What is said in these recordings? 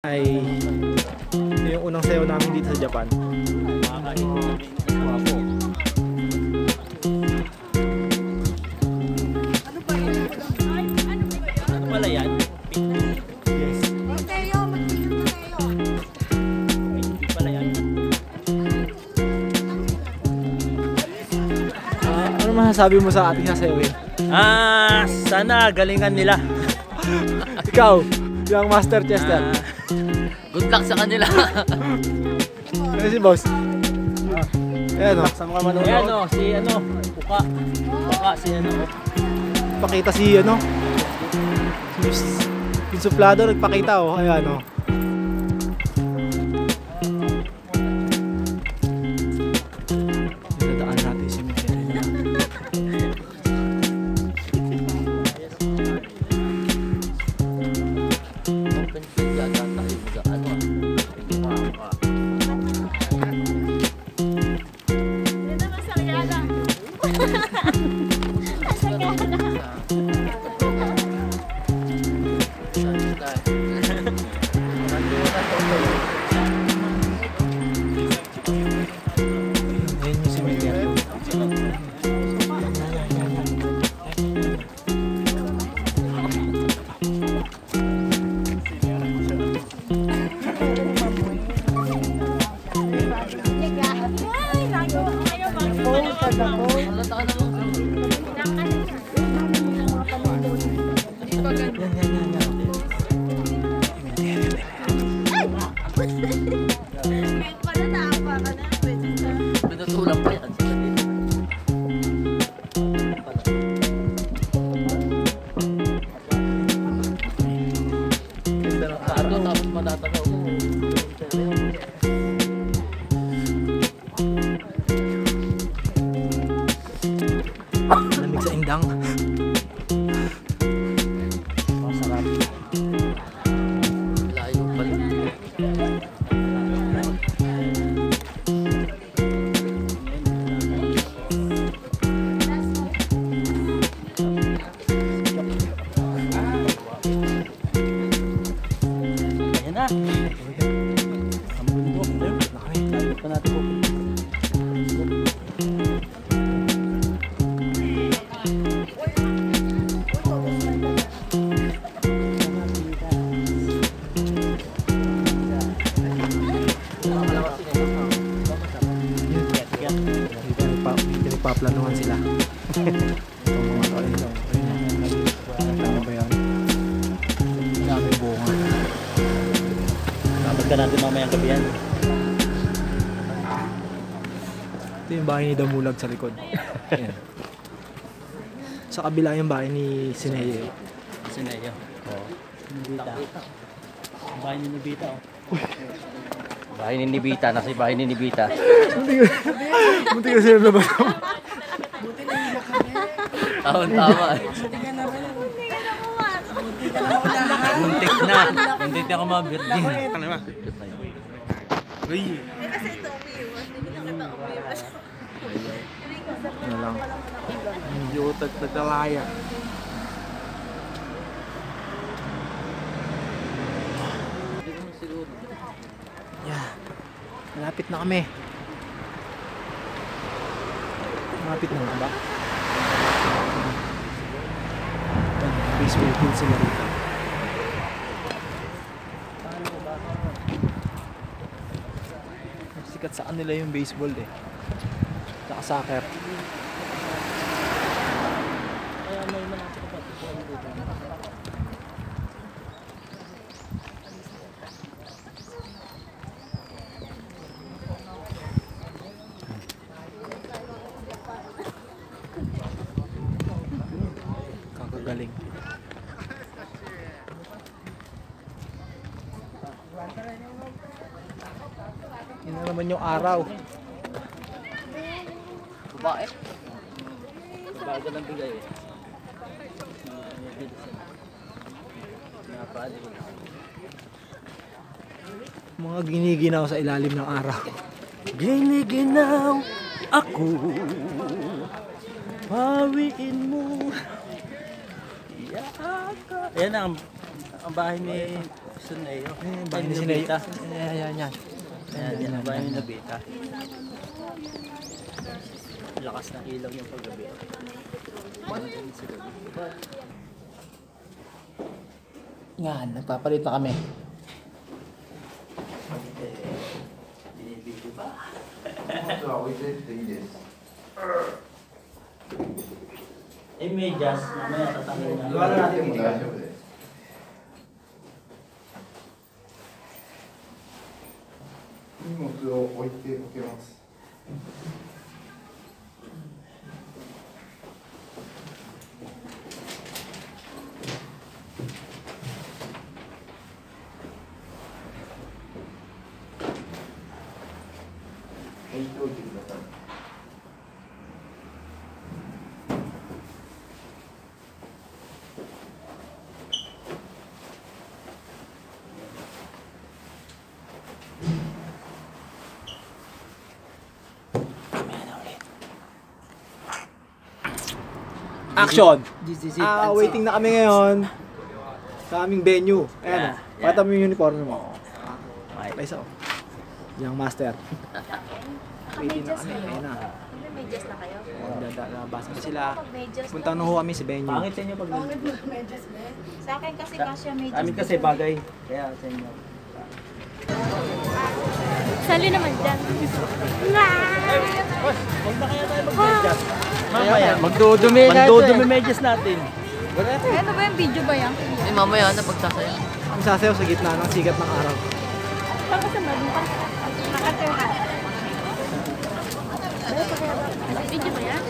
ay ito yung unang sayaw namin dito sa Japan. Ano pala yan? Yes. Hindi pala yan. Ano masasabi mo sa ating sasayawin? Sana galingan nila. Ikaw, yung Master Chester. Good luck sa kanila. Ano si boss? Ayan o. Sa mga manonood. Ayan o, si Puka. Puka si Pakita si yung suplado nagpakita o. Ayan o. Dadaan natin si Miguel. Pinutulang pa yan. Tapos matatagaw mo. Lamig sa indang. Masarap. Layo pala. Ayan na. Ang bundok. Layo pa natin po. Paplanuhan sila. Itong mga kain lang. Ano ba yan? Dami bunga. Dapat ka natin mamayang gabi yan. Ito yung bahay ni Damulag sa likod. Ayan. Sa kabila yung bahay ni Sineo. Sineo. Oo. Nibita. Ang bahay ni Nibita oh. Bahay ni Nibita. Nasa bahay ni Nibita. Munti ka sila labas. Tama. Muntik na. Muntik na ako mabirthday. Ano ba? Uy. Kasi ito umiiwas, hindi na kita umiiwas. Ano lang. Medyo naglalaya. Yeah. Malapit na kami. Malapit na ba? Baseball field sila rito. Sikat sa kanila yung baseball eh. Saka soccer. Kaya may malapit ka pa. Kakagaling. Yun na naman yung araw. Babae. Bago lang bigay eh. Mga giniginaw sa ilalim ng araw. Giniginaw ako, hawiin mo. Yaka. Ayan ang bahay ni Suneo. Bahay ni Sineo. Nobita. Yan. Yan, yan ang bahay ni Nobita. Lakas ng ilaw yung paggabi. Yan, nagpapalit na kami. Eh, medyas. Mamaya tatanggalin na. Iwanan natin yung itikan. 荷物を置いておけます。置いておいてください。Action! This is it. Waiting na kami ngayon sa aming venue. Ayan, Yeah. pakita mo yung uniform mo. Okay. Paisa, Yung master. Waiting na kami. Ayan na. Medyas na kayo? Nabasa na sila. Medyas Punta na ho kami sa venue. Pangit sa inyo pag Sa akin kasi kasya medyas. Amin kasi bagay. Kaya sa inyo. Sali naman dyan. Huwag na kaya tayo mag-medyas. Mamaya. Magdudumi na ito Magdudumi medyas natin. Ano ba yung video ba yan? Eh, mamaya na pagsasayaw. Ang sasayaw sa gitna ng sikat ng araw. Saan ka sa madong pa? Nakatirhan. Video ba yan?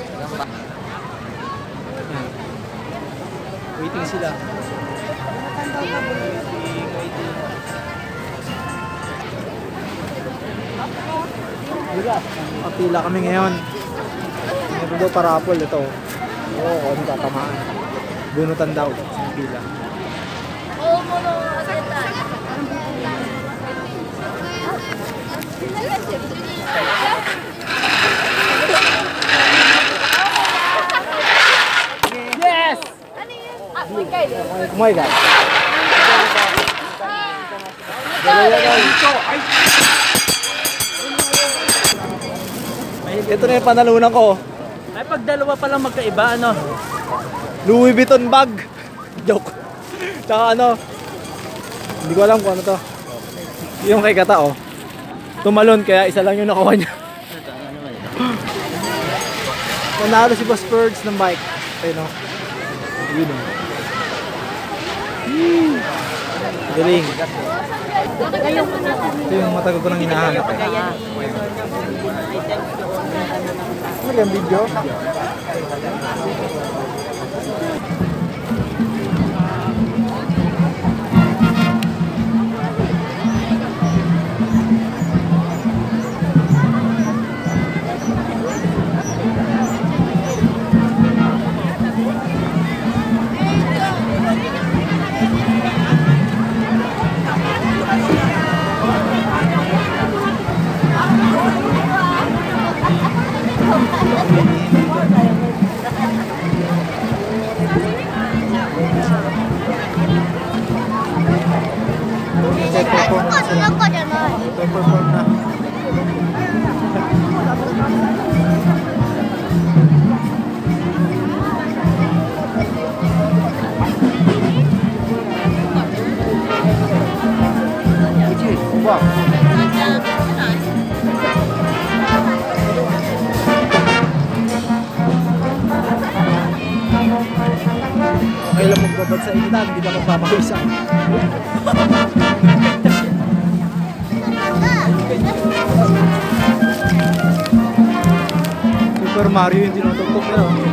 Waiting sila. Kapila kami ngayon. Meron daw parapol ito. Oo, kung tatamaan. Bunutan daw sa pila. Oo mo no. Yes! Ano yun? May kayo. Oh my God. Ito na yung panalunan ko. Ay, pag dalawa pa lang magkaiba, ano? Louis Vuitton bag. Joke. Tsaka ano, hindi ko alam kung ano to. Yung kay Kata, oh. Tumalon, kaya isa lang yung nakuha niya. Nanalo si Boss Ferds ng bike. Ayun, oh. Yun, oh. Galing. Ito yung matagal ko nang hinahanap. Ano yung video? Perform na. Wow. Okay lang magbabad sa initan, hindi ka magpapawisan. Super Mario yung tinutugtog nila.